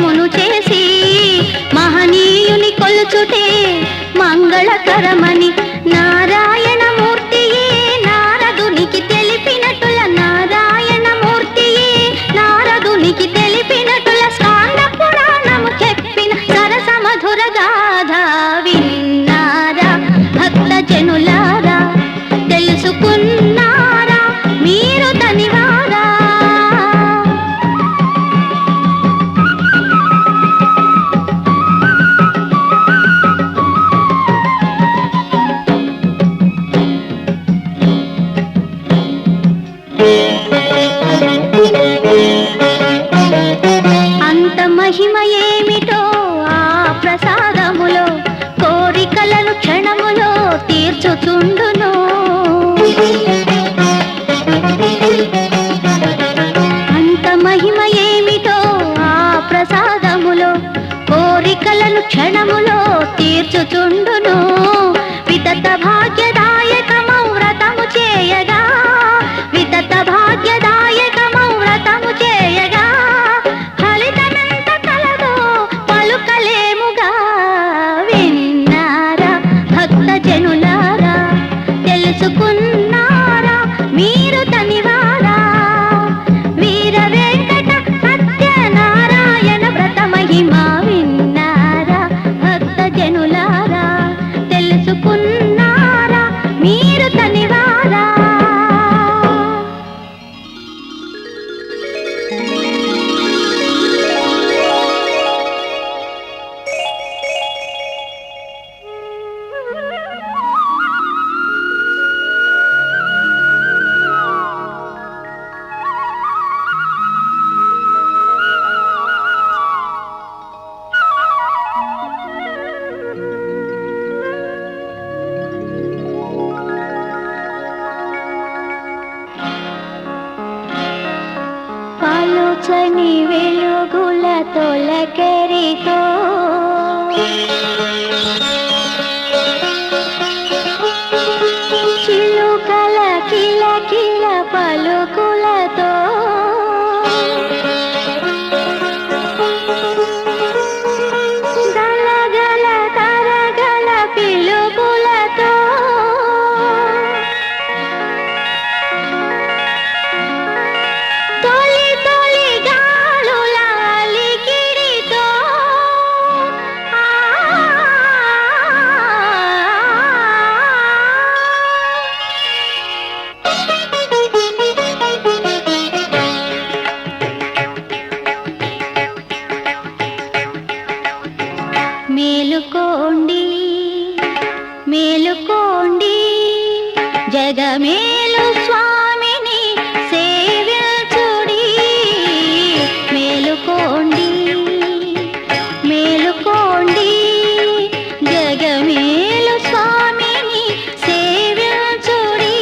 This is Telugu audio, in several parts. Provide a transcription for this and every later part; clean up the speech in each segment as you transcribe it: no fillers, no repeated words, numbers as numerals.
యజ్ఞమును చేసి మహనీయుని కొలుచుటే మంగళకరమని నారాయణమూర్తియే నారదునికి తెలిపినట్టుల నారాయణమూర్తియే నారదునికి తెలిపినట్టుల స్కాంద పురాణము చెప్పిన సరస మధుర గాథ విన్నారా భక్త జనులారా తెలుసుకున్నారా మీరు తనివారా అంత మహిమ ఏమిటో ఆ ప్రసాదములో కోరికలను క్షణములో తీర్చుచుండును అంత మహిమ ఏమిటో ఆ ప్రసాదములో కోరికలను క్షణములో తీర్చుచుండును వితత భాగ్యదాయకమౌ వ్రతము చేయగా వితత భాగ్యదాయకమౌ వ్రతము చేయగా ఫలితమెంత కలదో పలుకలేముగా విన్నారా భక్త జనులారా తెలుసుకున్నారా మీరు తనివారా వీర వెంకట సత్యనారాయణ వ్రత మహిమ విన్నారా భక్త జనులారా తెలుసుకున్నారా మీరు తనివారా పలుచని వెలుగుల తొలకరితో చిలుకల కిలకిల పలుకులతో గలగల తరగల పిలుపులతో తొలి తొలి గాలుల అలికిడితో మేలుకోండి మేలుకోండి జగమేలు స్వామిని సేవించుడి మేలుకోండి మేలుకోండి జగమేలు స్వామిని సేవించుడి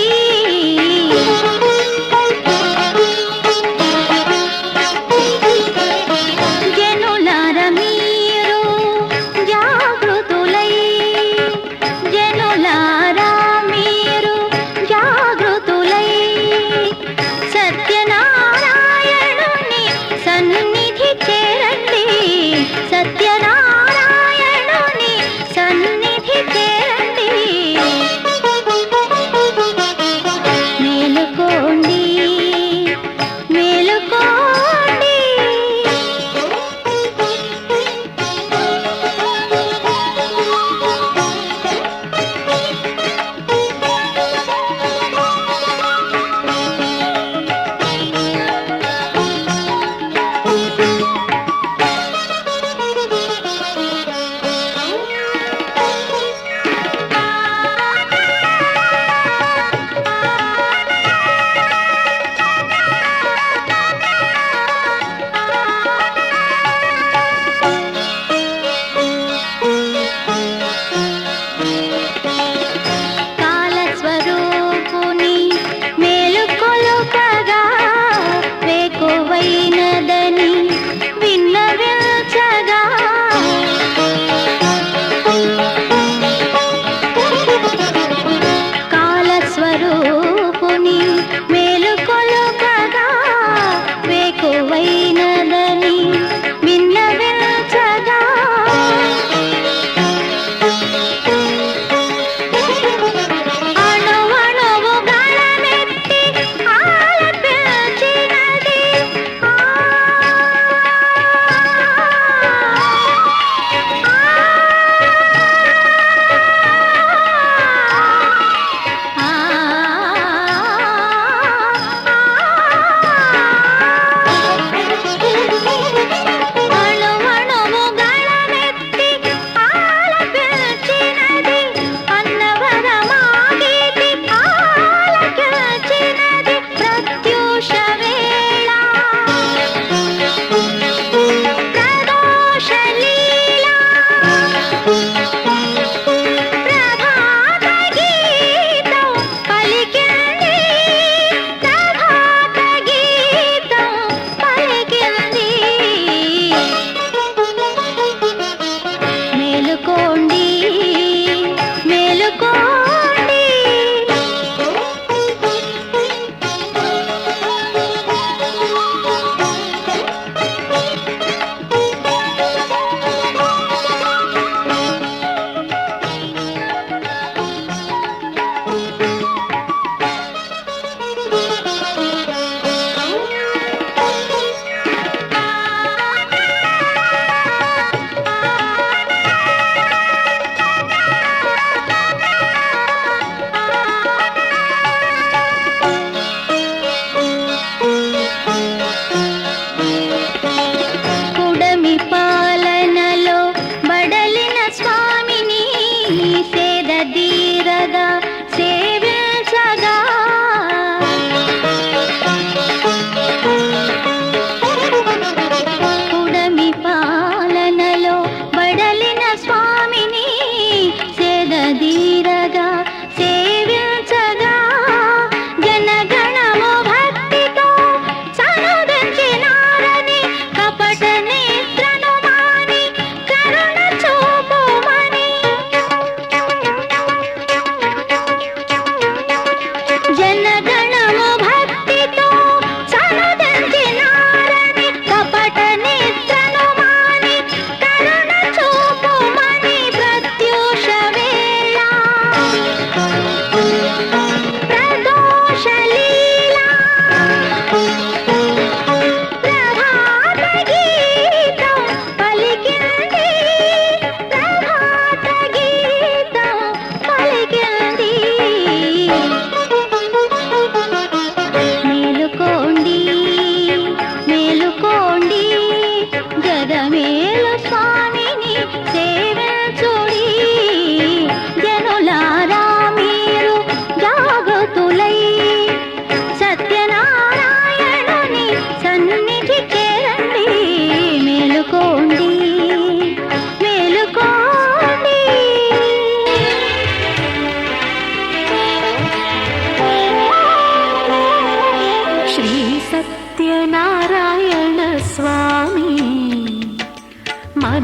జనులార మీరు జాగృతులై జనులారా మీరు జాగృతులై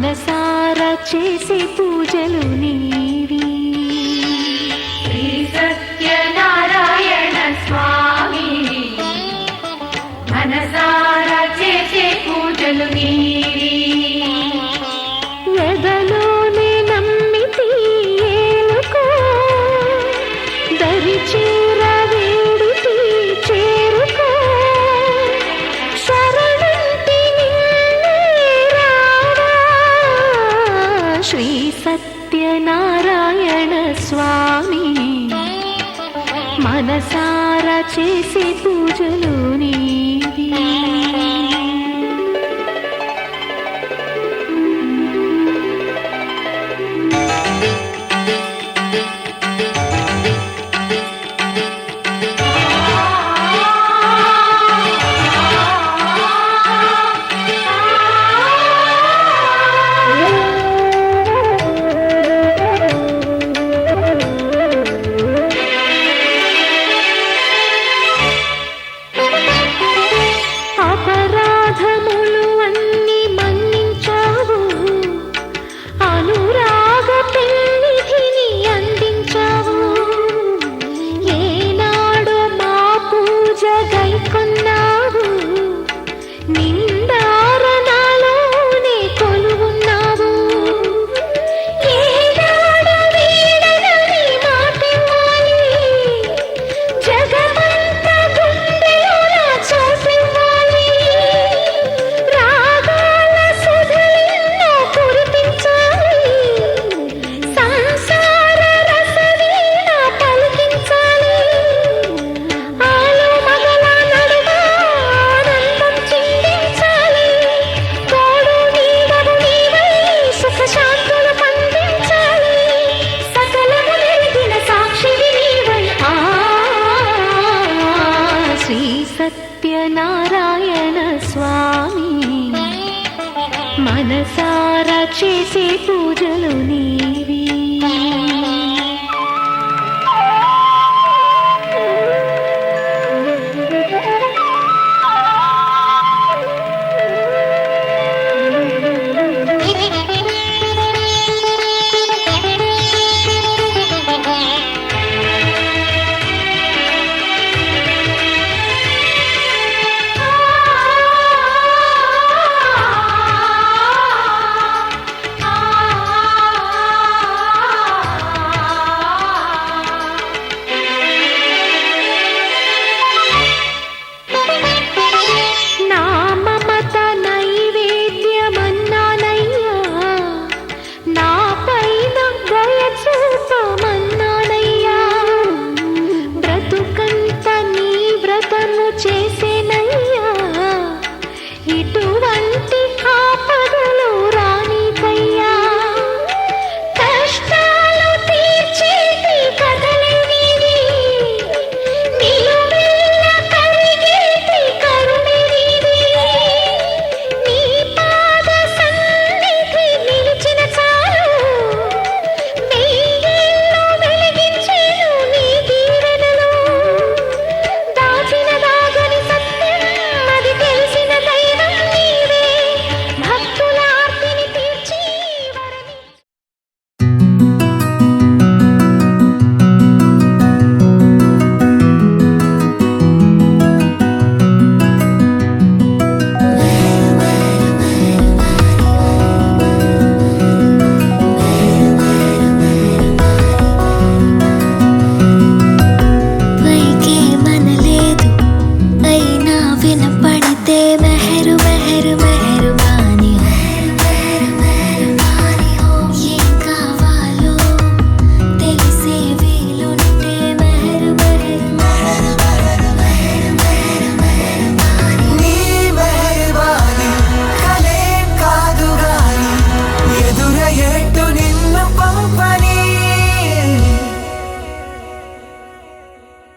మనసారా చేసే పూజలు నీవి శ్రీ సత్యనారాయణ స్వామి మనసారా చేసే పూజలు నీవి ఎదలోనే నమ్మితి ఏలుకో దరి చేర వేడితి చేరుకో శరణంటి నిన్నే రావా శ్రీ సత్యనారాయణ స్వామి మనసారా చేసే పూజలు నీవి సత్యనారాయణ స్వామి మనసారా చేసే పూజలు నీవి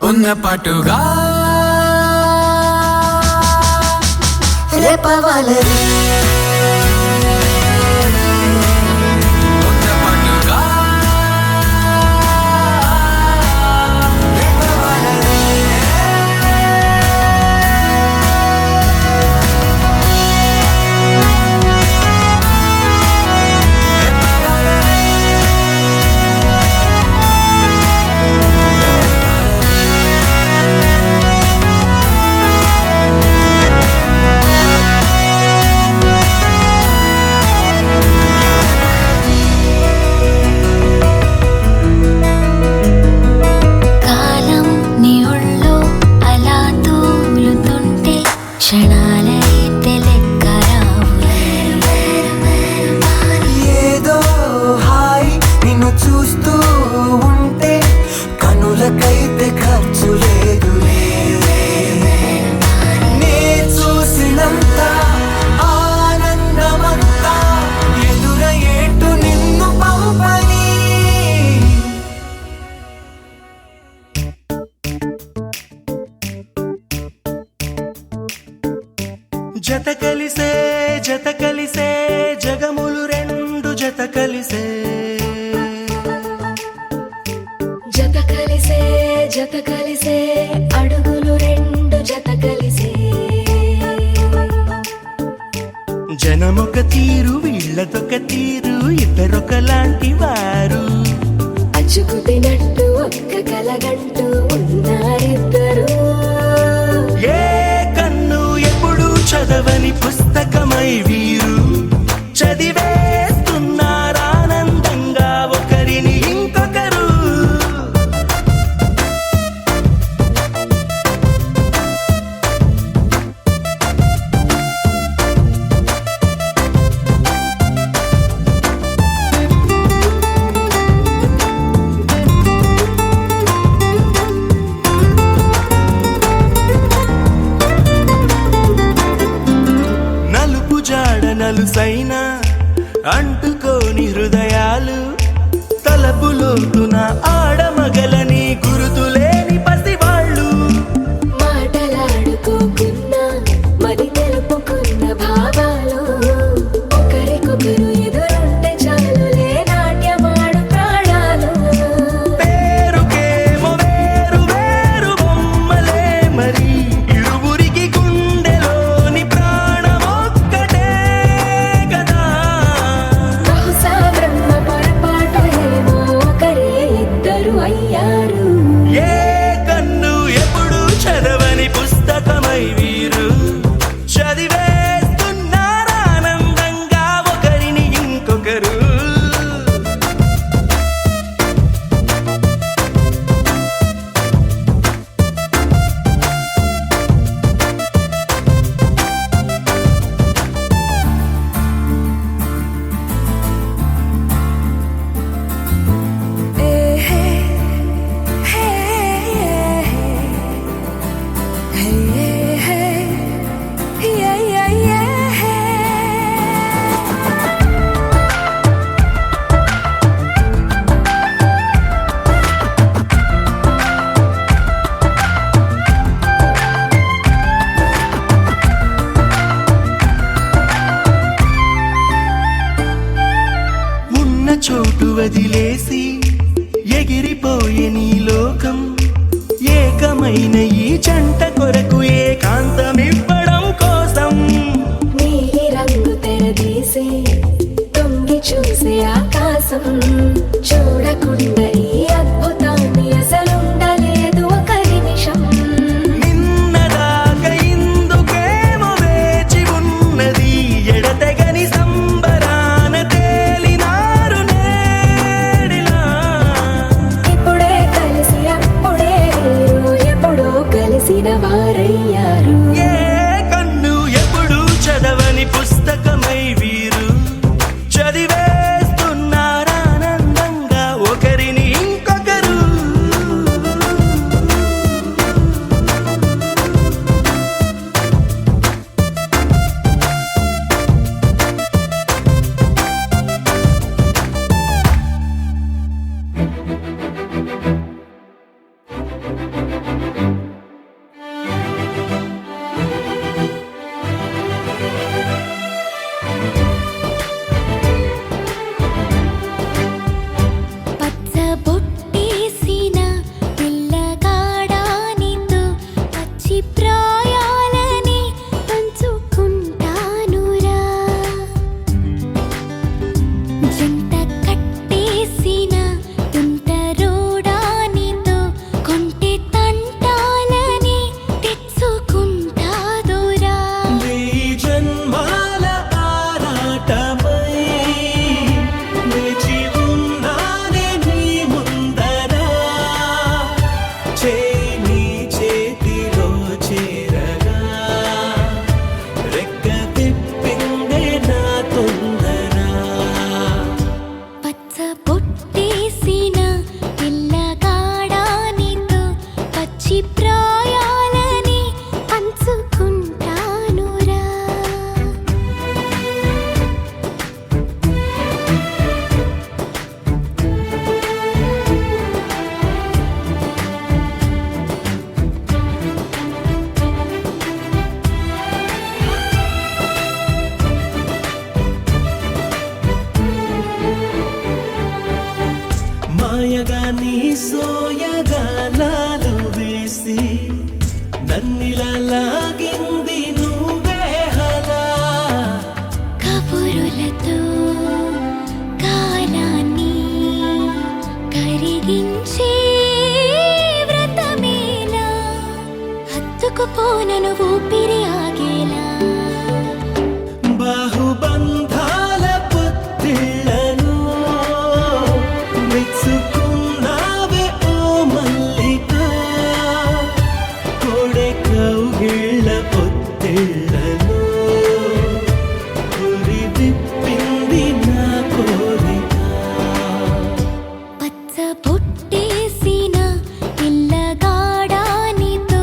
ఉన్న పట్టుగా రేపవాలని ఉన్న పట్టుగా రేపవాలని జత కలిసే జత కలిసే జత కలిసే అడుగులు రెండు జత కలిసే జనమొక తీరు వీళ్ళదొక తీరు ఇద్దరొకలాంటి వారు అచ్చుకు తినట్టు ఒక్క కలగంటూ ఉన్నారిద్దరు ఏ కన్ను ఎప్పుడు చదవని పుస్తకమై వీరు చదివేస్తున్నారానందంగా ఒకరిని ఇంకొకరు నలుపు జాడ నలుసైన అంటుకోని హృదయాలు తలపులోతున ఆడమగలని గురుతులేని పసివాళ్ళు మాటలాడుకోకున్నా మరి తెలుపుకున్న భావాలు ఒకరికొకరు ఎదురుంటే చాలులే నాట్యమాడు ప్రాణాలు పేరుకేమో వేరు వేరు బొమ్మలే మరి ఇరువురికి గుండెలోని ప్రాణమొక్కటే కదా బహుశా బ్రహ్మ పొరపాటు ఏమో ఒకరే ఇద్దరు అయ్యారు ఏ కన్ను ఎప్పుడు చదవని పుస్తకమై వీరు చదివేస్తున్నారానందంగా ఒకరిని ఇంకొకరు ఉన్న చోటు వదిలేసి ఎగిరిపోయే నీ లోకం ఏకమైన ఈ జంట కొరకు ఏకాంతమివ్వడం కోసం నీలి రంగు తెరదీసే తొంగి చూసే ఆకాశం చూడకుండా ఈ అద్భుతాన్ని అసలుండలేదు ఒక నిమిషం నిన్నదాకా ఇందుకేమో వేచి ఉన్నది ఎడతెగని సంబరాన తేలినారు నేడిలా ఇప్పుడే కలిసి అప్పుడే వీరు ఎప్పుడో కలిసిన వారయ్యారు ఏ కన్ను ఎప్పుడు చదవని పుస్తకమై వీరు చదివేస్తున్నారానందంగా ఒకరిని మాయగా నీ సోయగానాలు వేసి నన్నిలా లాగింది నువ్వే హలా కబురులతో కాలాన్ని కరిగించే వ్రతమేలా హత్తుకుపోనను ఊపిరి ఆగేలా బాహుబంధాల పొత్తిళ్లను మెచ్చుకున్నావే ఓ మల్లిక కోడె కౌగిళ్ళ పొత్తిళ్లను గురి విప్పింది నా కోరిక పచ్చ బొట్టేసిన పిల్లగాడానితో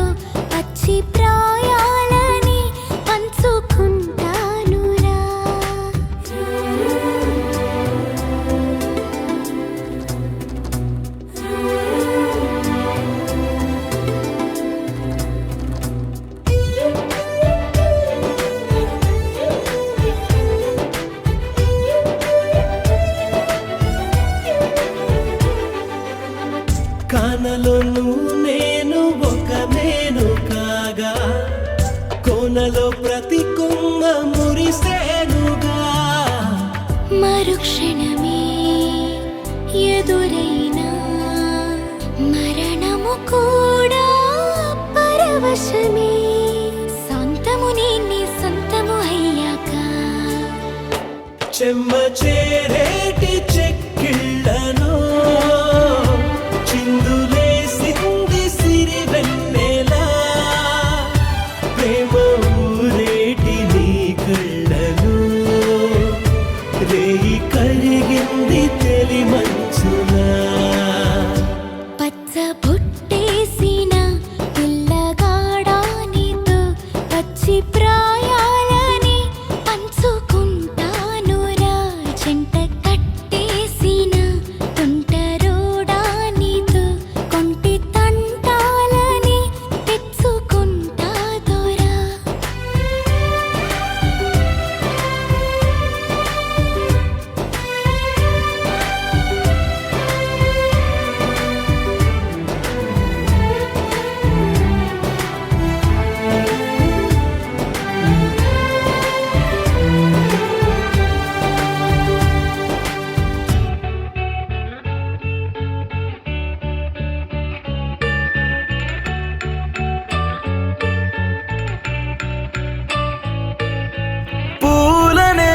పచ్చి ప్రాయాలని పంచుకుంటానురా కానలోను నేను ఒక మేను కాగా కోనలో ప్రతి కొమ్మ మురిసేనుగా మరుక్షణమే ఎదురైనా మరణము కూడా పరవశమే సొంతము నీ సొంతము అయ్యాక చెమ్మ చేరేటి చెక్కిళ్ళను చిందులేసింది సిరి వెన్నెలా ప్రేమ ఊరేటి నీ కళ్ళను రేయి కరిగింది తెలి మంచులా పచ్చ బుట్టేసిన పిల్లగాడానితో పచ్చి ప్రాయాలని పంచుకుంటానురా జంట కట్టేసిన తుంటరోడానితో కొంటి తంటాలని తెచ్చుకుంటా దొరా పూలనే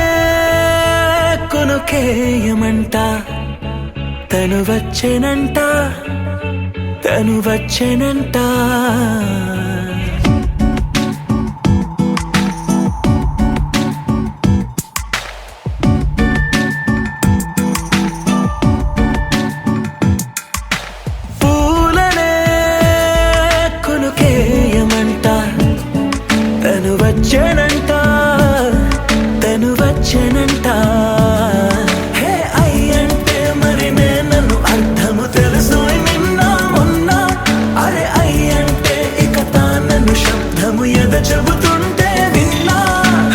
కొనుకేయమంట తను వచ్చెనంట తను వచ్చెనంట పూలనే కొనుకేయమంట తను వచ్చెనంట తను వచ్చెనంట హే అయ్యంటే మరి నన్ను అర్థము తెలుసు నిన్న మొన్న అరే అయ్యంటే ఇక తానను శబ్దము ఎద చెబుతుంటే విన్నా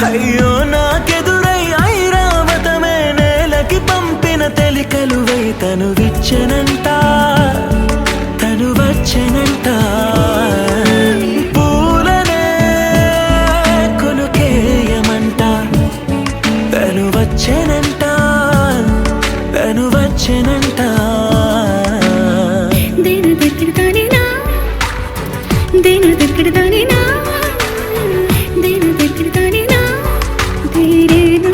అయ్యో నాకెదురై ఐరావతమే నేలకి పంపిన తెలికలువై తను విచ్చెనంట తను వచ్చెనంట పూలనే కొనుకేయమంట తను వచ్చెనంట తను వచ్చెనంట దేన దగ్గరదానేనా దేన దగ్గరదానేనా దేన దగ్గరదానేనా దేరేనా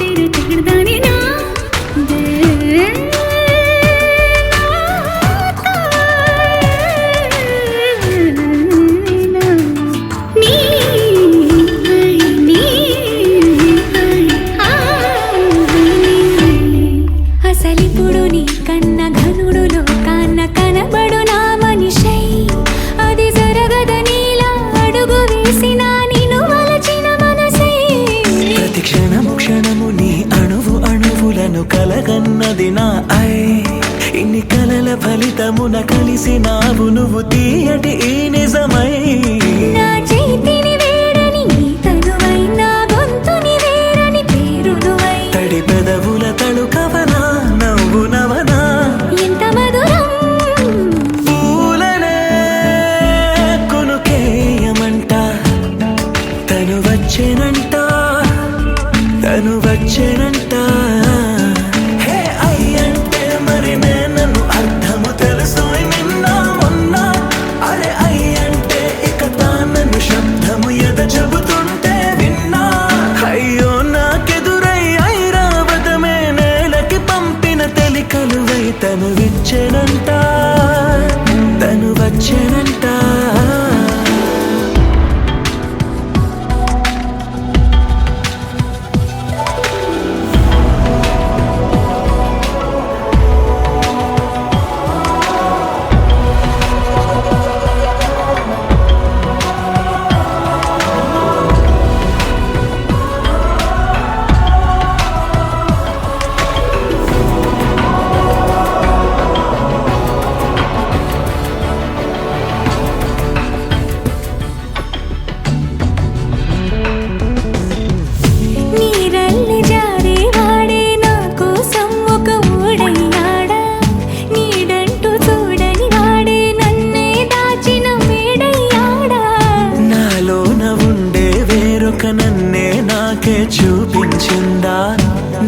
దేన దగ్గరదానేనా నీ వచ్చేనంట తను వచ్చేనంట హే అయ్యంటే మరి నేను అర్థము తెలుసు నిన్న మొన్న అరే అయ్యంటే ఇక తానను శబ్దము ఎద చెబుతుంటే విన్నా అయ్యో నాకెదురై ఐరావతమే నేలకి పంపిన తెలికలువై తను విచ్చెనంట తను వచ్చేనంట నీరల్లి జారే వాడే నా కోసం ఒక ఊడయ్యాడా నీడంటూ చూడని వాడే నన్నే దాచిన మేడయ్యాడా నాలోన ఉండే వేరొక నన్నే నాకే చూపించిందా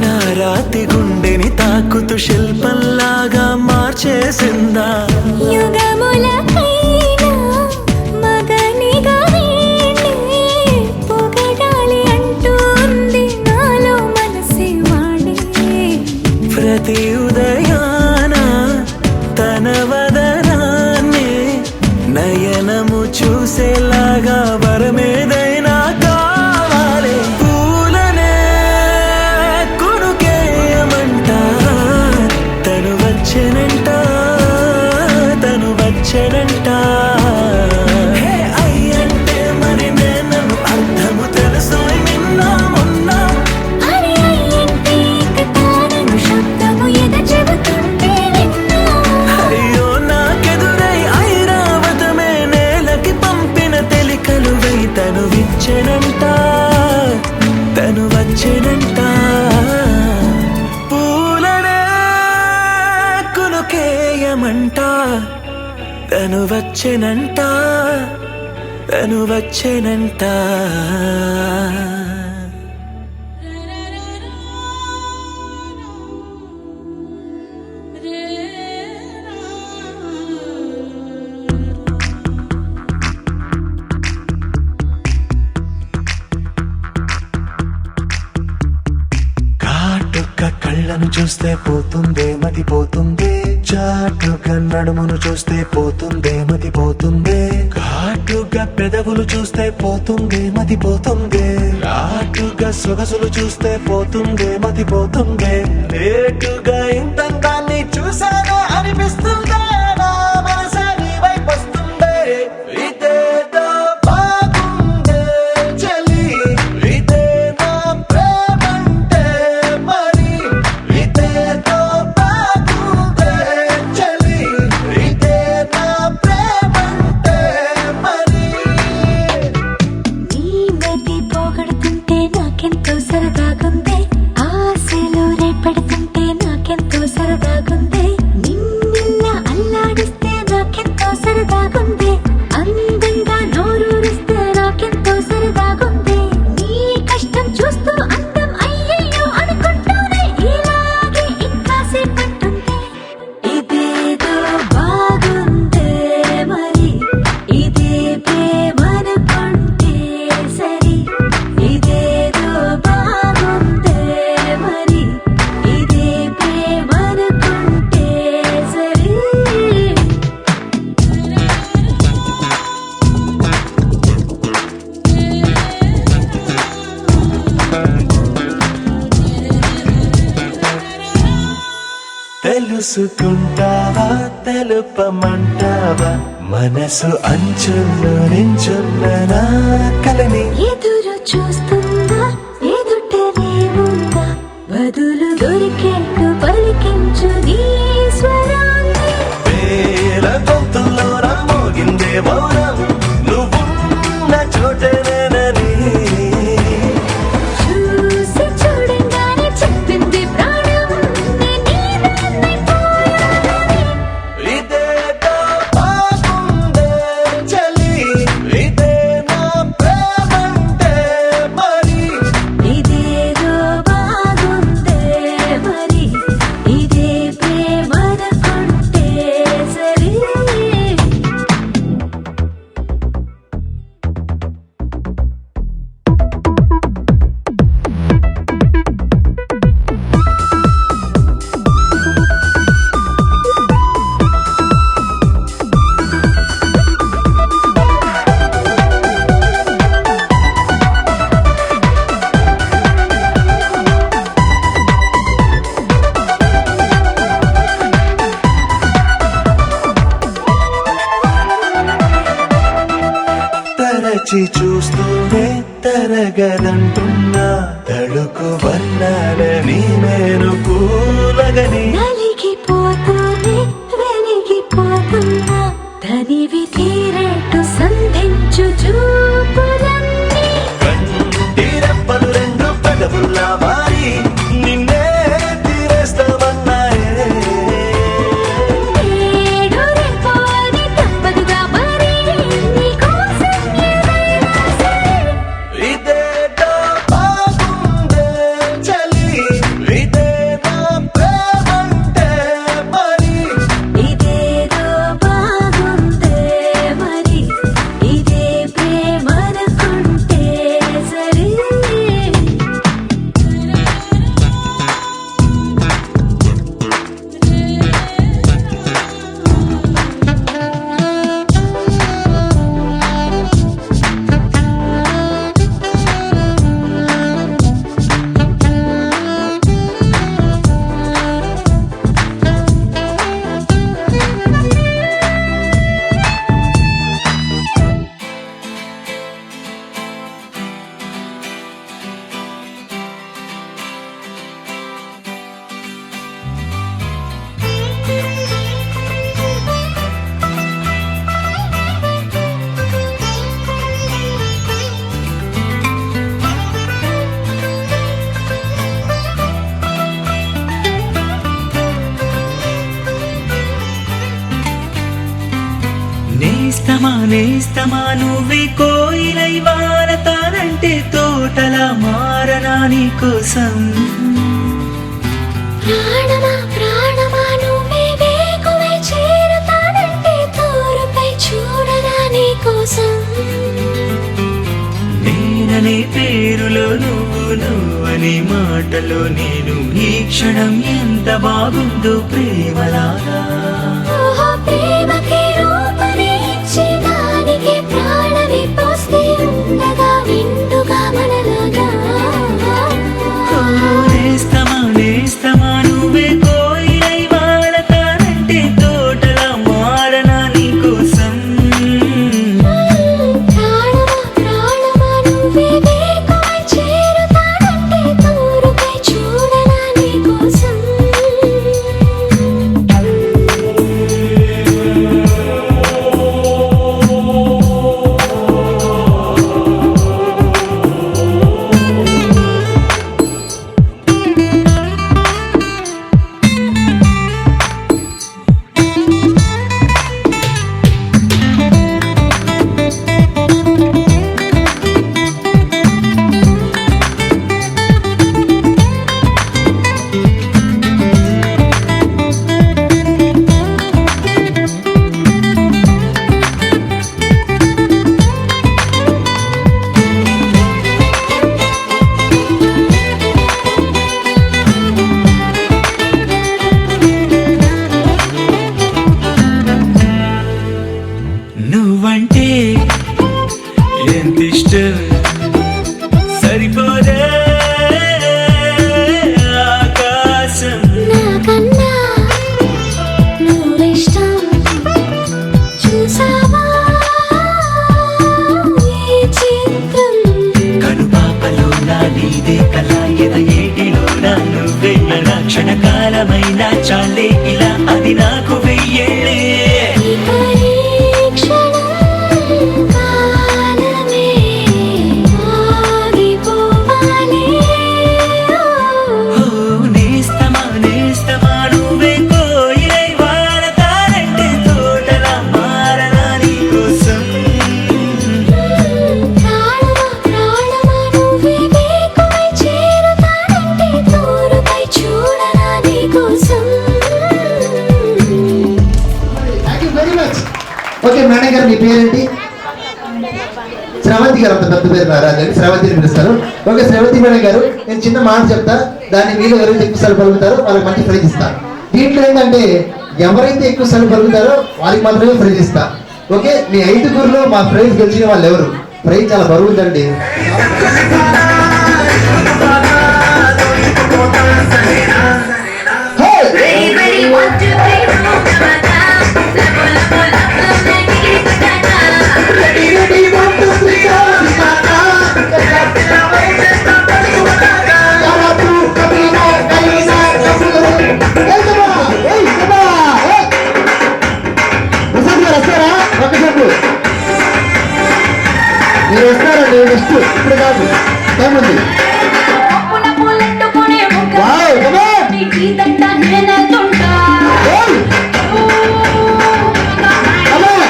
నా రాతి గుండెని తాకుతూ శిల్పంలాగా మార్చేసిందా యుగములకైనా మగనిగా వీణ్ణి పొగడాలి అంటూంది నాలో మనసే వాడే ప్రతి ఉదయాన తన వదనాన్ని నయనము చూసేలాగా వరమేదైనా కావాలి పూలనే కొనుకేయమంట తను వచ్చేనంట తను వచ్చేనంట హే అయ్యంటే మరి నేను అర్థము తెలుసు నిన్న మొన్న అరే అయ్యంటే ఇక తానను శబ్దము ఎద చెబుతుంటే విన్నా అయ్యో నాకెదురై ఐరావతమే నేలకి పంపిన తెలికలువై తను విచ్చెనంట తను వచ్చేనంట పూలనే కొనుకేయమంట తను వచ్చేనంట తను వచ్చేనంట కాటుక కళ్ళను చూస్తే పోతుందే మతి పోతుందే చాటుగా నడుమును చూస్తే పోతుందే మతి పోతుందే ఘాటుగా పెదవులు చూస్తే పోతుందే మతి పోతుందే రాటుగా సొగసులు చూస్తే పోతుందే మతి పోతుందే లేటుగా ఇంతంగాన్ని చూసానా అనిపిస్తుందా నా మనసే నీ వైపు వస్తుందే ఇదేదో బాగుందే చలి ఇదే నా ప్రేమంటే మరి ఇదేదో బాగుందే చలి ఇదే నా ప్రేమంటే మరి నీ మతి పోగొడుతుంటే నాకెంతో సరదాగుంది ఆశలు రేపడుతుంటే నాకెంతో సరదాగుంది నిన్నెల్లా అల్లాడిస్తే నాకెంతో సరదాగుంది అందంగా నోరూరిస్తే నాకెంతో సరదాగుంది నీ కష్టం చూస్తూ అందం అయ్యయ్యో అనుకుంటూనే ఇలాగే ఇంకాసేపట్టుంది ఇదేదో బాగుందే మరి ఇదే ప్రేమనుకుంటే సరి ఇదేదో బాగుందే మరి ఇదే ప్రేమనుకుంటే సరి తెలుసుకుంటావా తెలుపమంటావా మనసు అంచుల్లో నించున్న నా కలని ఎదురు చూస్తుందా ఎదుటనే ఉందా బదులు దొరికేట్టు పలికించు నీ స్వరాన్ని వేల గొంతుల్లో మోగిందే మౌనం నువ్వున్న చోటనేనని చూసి చూడంగానే చెప్పింది ప్రాణం నీదైపోయానని ఇదేదో బాగుందే చలి ఇదే నా ప్రేమంటే తరచి చూస్తూనే తరగదంటున్నా తడుకు వర్ణాలని నేను పూలగని నలిగిపోతూనే వెలిగిపోతున్నా తనివి తీరేట్టు సంధించు చూపులన్నీ కంటి రెప్పలు రెండు పెదవుల్లా మారి నిన్నే తీరేస్తామన్నాయే ఏడు రేపోని తప్పదుగా మరి నీకోసం ఏదైనా సరే ఇదేటో బాగుందే చలి ఇదే నా ప్రేమంటే మరి ఇదేదో బాగుందే మరి ఇదే ప్రేమనుకుంటే సరే నేస్తమా నువ్వే కోయిలై వారతానంటే తోటలా మారనా నీ కోసం ప్రాణమా ప్రాణమా నువ్వే వేకువై చేరుతానంటే తోరుపై చూడరా నీ కోసం నేననే పేరులో నువ్వని మాటలో నేను ఈ క్షణం ఎంత బాగుందో ప్రేమలాగా ఓహో ప్రేమకి రూపని ఇచ్చి దానికి ప్రాణమి పోస్తే ఉండగా నిండుగా మనలాగా నేస్తమా నువ్వే కోయిలై వాడతానంటే తోటలా మారనా నీ కోసం ప్రాణమా ప్రాణమా నువ్వే వేకువై చేరుతానంటే తోరుపై చూడరా నీ కోసం నువ్వంటే ఎంత ఇష్టం సరిపోదే ఆకాశం నాకన్నా నువ్విష్టం చూసావా ఈ చిత్రం కనుపాపలో నా నీదే కళ ఎద ఏటిలో నా నువ్వే నా క్షణకాలమైన చాలే ఇలా అది నాకు వెయ్యేళ్ళే ఈ పరీక్షణం కాలమే ఆగిపోవాలి ఓ నేస్తమా నువ్వే కోయిలై వాడతానంటే తోటలా మారనా నీ కోసం ప్రాణమా ప్రాణమా నువ్వే వేకువై చేరుతానంటే తోరుపై చూడరా నీ కోసం thank you very much. Okay madam గారు మీ పేరేంటి? శ్రవంతి గారు. అంత పెద్ద పేరు రాదండి, శ్రవంతిని పిలుస్తారు. ఓకే శ్రవంతి మేడం గారు, నేను చిన్న మాట చెప్తా, దాన్ని మీరు ఎవరైతే ఎక్కువ సార్లు పలుకుతారో వాళ్ళకి మంచి ప్రైజ్ ఇస్తా. దీంట్లో ఏంటంటే ఎవరైతే ఎక్కువ సార్లు పలుకుతారో వాళ్ళకి మాత్రమే ప్రైజ్ ఇస్తా. ఓకే మీ 5గురిలో మా ప్రైజ్ గెలిచిన వాళ్ళు ఎవరు? ప్రైజ్ చాలా బరువు ఉందండి. Ready, 1, 2, 3, go! కాదు టైం ఉంది పప్పున పూలెట్టుకునే ముగ్గురు వావ్ కమ్ ఆన్ నీకు ఈ దండ నేనెళ్తుంటా. కమ్ ఆన్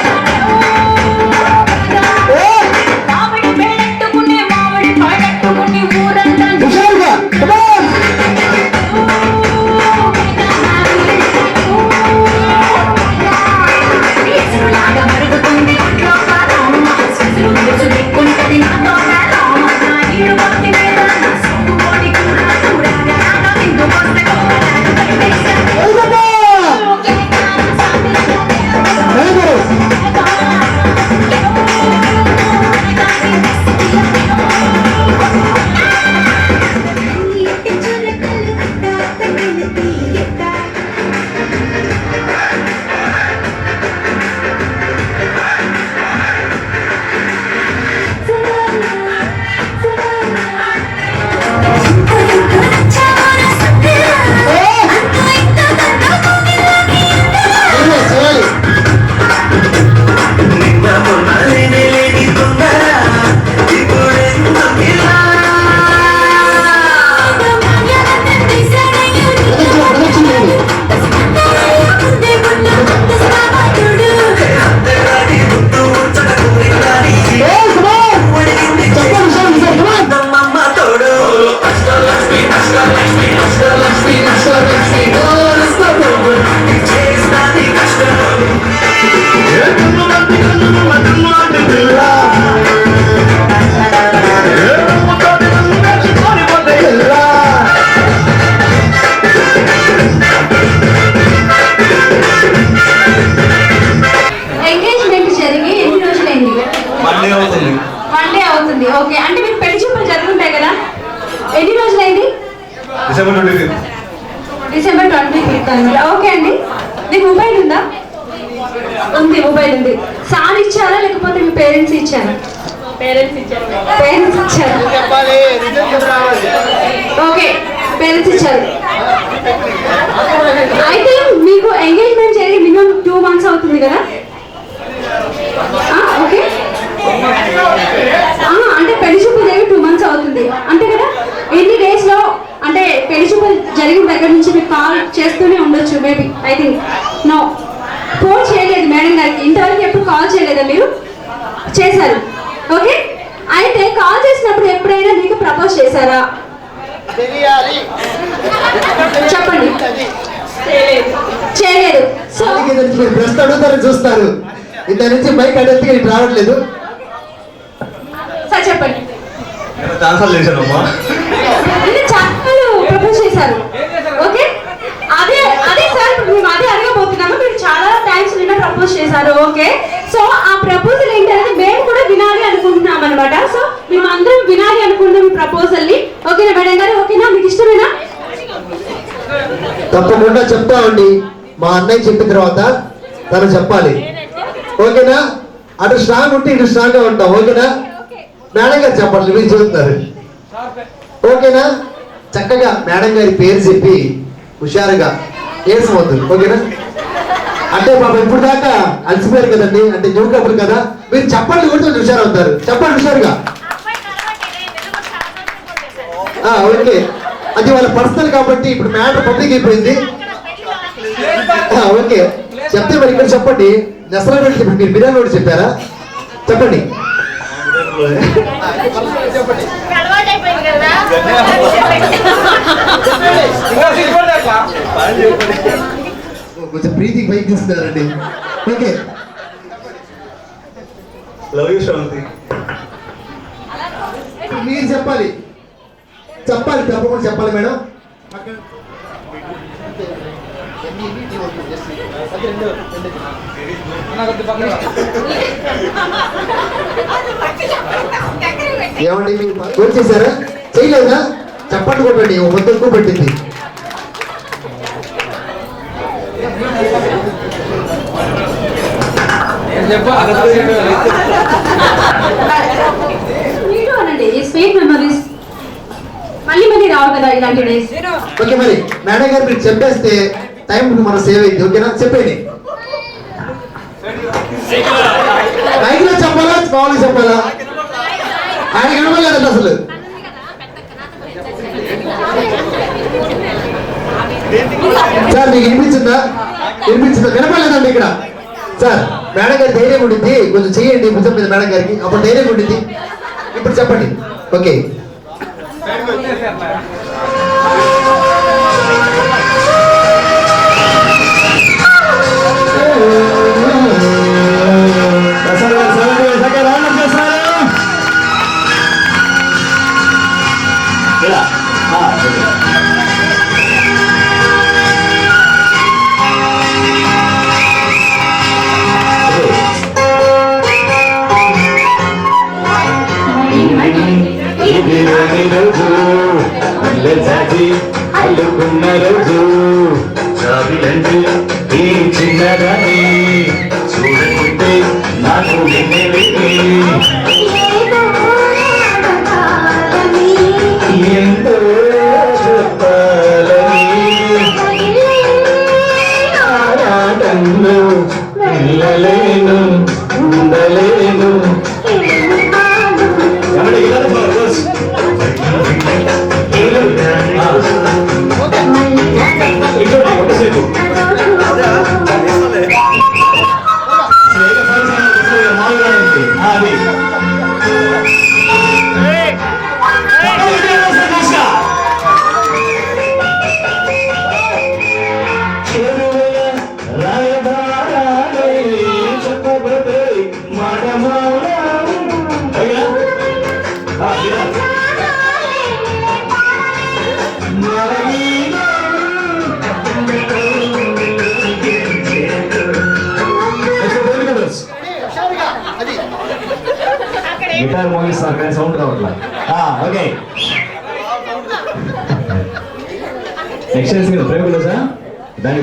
మామిడి పేడెట్టుకునే మామిడి పాడెట్టుకుని ఊరంతా హుషారుగా కమ్ ఆన్ ఎసురులాగా మరుగుతుంది ఇంట్లో కాలం. సుసురు ముసురు దిక్కుంటది నాతో కాలం. నా ఈడు భక్తి మీద నా సొమ్ము కోడి కూర కూరగా నాగా విందు పోస్తే కోరాలు పైవేశం. వెల్కమ్ మేనేజర్ చేయాలి నిన్న మొన్న లేని తొందర ఇప్పుడెందుకిలా ప్రదక్షిణ చేయండి అంతేగాని ముందు ముచ్చట కోరినాని కమ్ ఆన్ ఉడికింది చెప్పండి సార్ కమ్ ఆన్ నమ్మమ్మ తోడు చేస్తాది కష్టం ఎంగేజ్మెంట్ జరిగి ఎన్ని రోజులైంది? మళ్ళీ అవుతుంది వన్ డే అవుతుంది. ఓకే, అంటే మీకు పెళ్లి చూపులు జరుగుంటాయి కదా, ఎన్ని రోజులైంది? డిసెంబర్ 25. డిసెంబర్ 25 అనమాట. ఓకే అండి, మీకు మొబైల్ ఉందా? ఉంది, మొబైల్ ఉంది. సార్ ఇచ్చారా లేకపోతే మీ పేరెంట్స్ ఇచ్చారా? పేరెంట్స్ ఇచ్చారు. ఓకే, పేరెంట్స్ ఇచ్చారు. అయితే మీకు ఎంగేజ్మెంట్ జరిగి మినిమం 2 months అవుతుంది కదా? ఓకే, అంటే పెళ్లి చూపులు జరిగి 2 months అవుతుంది అంతే కదా? ఎన్ని డేస్ లో అంటే పెళ్లి చూపులు జరిగిన దగ్గర నుంచి మీకు కాల్ చేస్తూనే ఉండొచ్చు maybe. I think no, phone చేయలేదు మేడం గారికి ఇంతవరకు. ఎప్పుడు కాల్ చేయలేదా మీరు? చేశారు. ఓకే, అయితే కాల్ చేసినప్పుడు ఎప్పుడైనా మీకు ప్రపోజ్ చేశారా? చెప్పండి. చేయలేదు. సో మీరు ప్రశ్న అడుగుతారని చూస్తారు, ఇంత నుంచి బైక్ అడిగితే ఇటు రావట్లేదు. సార్ చెప్పండి. ట్రాన్స్ఫర్ చేశానమ్మా అంటే చాలా ప్రపోజ్ చేశారు. ఓకే, అదే అదే సార్, ఇప్పుడు మేము అదే అడగబోతున్నాము. మీరు చాలా టైమ్స్ నిన్న ప్రపోజ్ చేశారు. ఓకే, సో ఆ ప్రపోజల్ ఏంటనేది మేము కూడా వినాలి అనుకుంటున్నాం అనమాట. సో మేము అందరం వినాలి అనుకుంటున్నాం ఈ ప్రపోజల్ ని. ఓకేనా మేడం గారు? ఓకేనా, మీకు ఇష్టమేనా? తప్పకుండా చెప్తామండి. మా అన్నయ్య చెప్పిన తర్వాత తను చెప్పాలి. ఓకేనా? అటు స్ట్రాంగ్ ఉంటే ఇటు స్ట్రాంగ్ గా ఉంటాం. ఓకేనా? మేడం గారు చెప్పండి, మీరు చెబుతున్నారు. ఓకేనా? చక్కగా మేడం గారి పేరు చెప్పి హుషారుగా ఏడ్చవద్దు. ఓకేనా? అంటే పాపం ఇప్పుడు దాకా అలసిపోయారు కదండి, అంటే న్యూ కపుల్ కదా, మీరు చెప్పండి కూడా హుషారు అవుతారు. చెప్పండి హుషారుగా. ఓకే, అది వాళ్ళ పర్సనల్ కాబట్టి ఇప్పుడు మ్యాటర్ పబ్లిక్ అయిపోయింది. ఓకే, చెప్తే మరి ఇక్కడ చెప్పండి. నెసరా పెట్టి ఇప్పుడు మీరు బిర్యానీ కూడా చెప్పారా? చెప్పండి. కొంచెం ప్రీతి పైకి తీస్తున్నారండి. Okay, love you Sravanthi. మీరు చెప్పాలి. చెప్పాలి, తప్పకుండా చెప్పాలి మేడం. ఏమండి మీరు ఫోన్ చేశారా? చేయలేదా? చెప్పండి కొట్టండి, ఒక పొద్దు ఎక్కువ పెట్టింది. మీరు అనండి, స్వీట్ మెమరీస్ మళ్ళీ మళ్ళీ రావు కదా ఇలాంటి డేస్. ఓకే, మరి మేడం గారు మీరు చెప్పేస్తే టైం మనం సేవ్ అయింది. ఓకేనా? చెప్పండి. మైక్లో చెప్పాలా, మామూలుగా చెప్పాలా? ఆయన కనపడలేదంట అసలు. సార్ మీకు వినిపించిందా? వినపడలేదండి ఇక్కడ. సార్ మేడం గారి ధైర్యం ఉండింది, కొంచెం చెయ్యండి భుజం మీద మేడం గారికి, అప్పుడు ధైర్యం ఉండింది. ఇప్పుడు చెప్పండి. ఓకే అల్లుకున్న రోజు జాబిలంటూ ఈ చిన్నదాన్ని చూడకుంటే నాకు ఎంతో చెప్పాలని ఆరాటంలో వెళ్ళలేను ఉండలేను. గిటార్ మోగిస్తారు కానీ సౌండ్ కావట్లా. ఓకే నెక్స్ట్ ప్రేమలు సార్ దాన్ని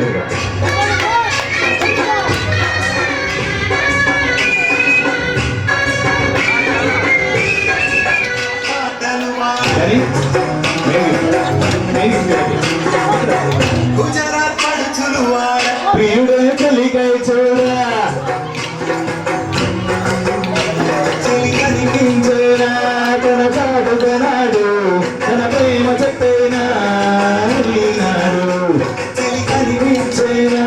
ప్రియుడే కలిగై చూడా తన కాడుగనాడు తన ప్రేమ చెప్పేనా కనిపించేనా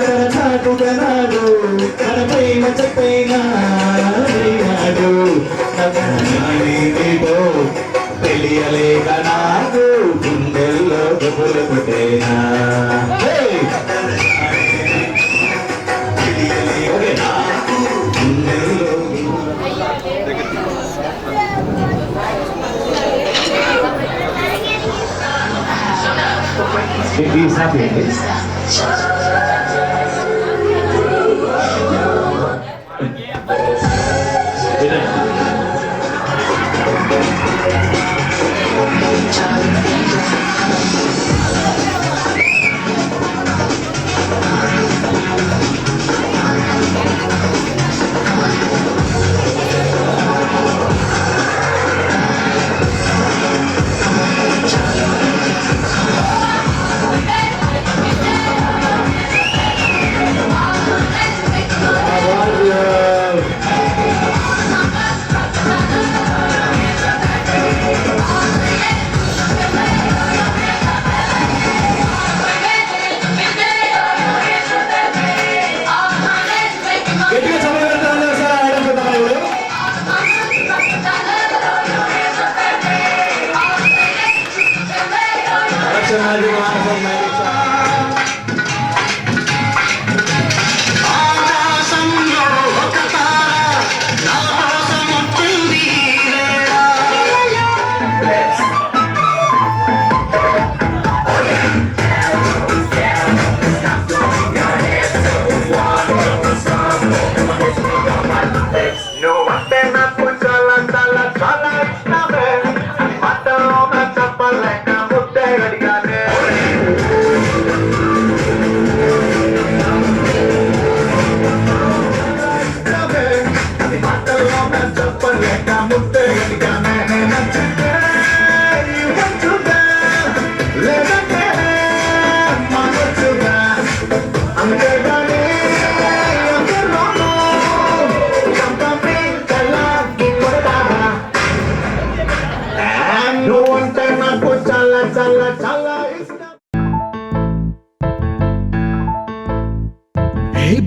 తన కాటుగనాడు తన ప్రేమ చెప్పేనా తెలియలేక నాకు గుండెల్లో పులపుటేనా. He's happy.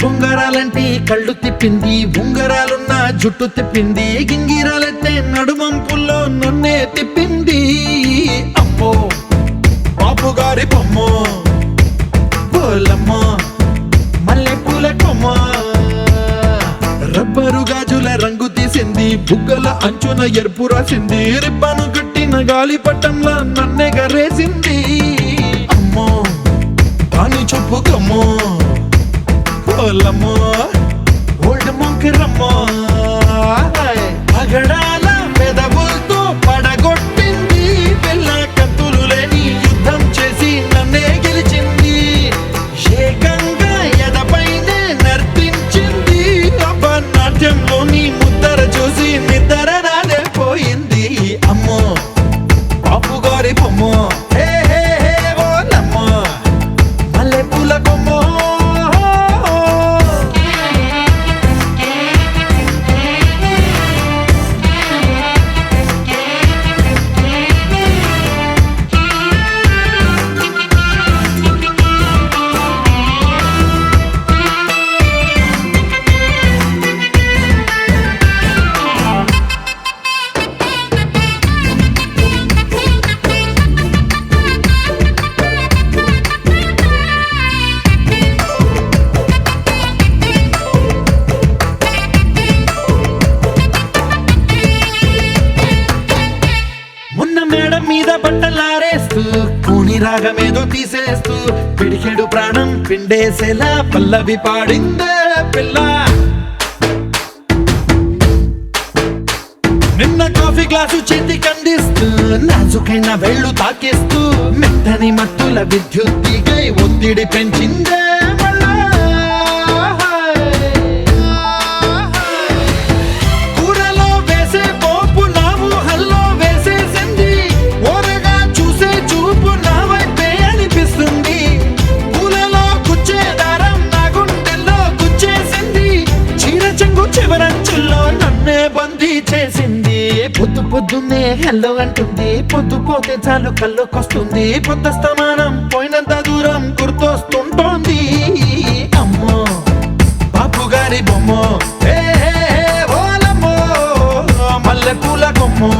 బొంగరాలంటే కళ్ళు తిప్పింది, ఉంగరాలున్న జుట్టు తిప్పింది, గింగిరాలైతే నడుమంపుల్లో నన్నే తిప్పింది. అమ్మో బాబు గారి బొమ్మ, పోలమ్మ మల్లె పూల కొమ్మ, రబ్బరు గాజుల రంగు తీసింది, బుగ్గల అంచున ఎరుపు రాసింది, రిబ్బను కట్టిన గాలిపటంలా నన్నే గరేసింది. అమ్మో దాని చూపు కమ్మో, పోలమ్మో ఓల్డ్ మొంకిరమ్మో, పగడాల పెదవులతో పడగొట్టింది, పిల్ల కత్తులు లేని యుద్ధం చేసి నన్నే గెలిచింది, ఏకంగా ఎదపైనే నర్తించింది, నాట్యంలోని ముద్దర చూసి నిద్ర నాదే పోయింది. అమ్మో బాపు గారి బొమ్మో, హే హే హే ఓలమ్మో మల్లె పూల కొమ్మో. మీద బట్టలారేస్తూ కూని రాగమేదో తీసేస్తూ పిడికెడు ప్రాణం పిండేసేలా పల్లవి పాడిందే పిల్ల. నిన్న కాఫీ గ్లాసు చేతి కందిస్తూ నాజుకైన వేళ్ళు తాకేస్తూ మెత్తని మత్తుల విద్యుత్తిగై ఒత్తిడి పెంచిందే మళ్ళా. కూరలో వేసే పోపు నా ఊహల్లో వేసేసింది, ఓరగా చూసే చూపు నా వైపే అనిపిస్తుంది, పూలలో గుచ్చే దారం నా గుండెల్లో గుచ్చేసింది, చీర చెంగు చివరంచుల్లో నన్నే బందీ చేసింది. పొద్దు పొద్దున్నే హెల్లో అంటుంది, పొద్దు పోతే చాలు కళ్ళొకొస్తుంది, పొద్దస్తమానం పోయినంత దూరం గుర్తొస్తుంటోంది. అమ్మో బాపు గారి బొమ్మో, హే హే హే ఓలమ్మో మల్లె పూల కొమ్మో.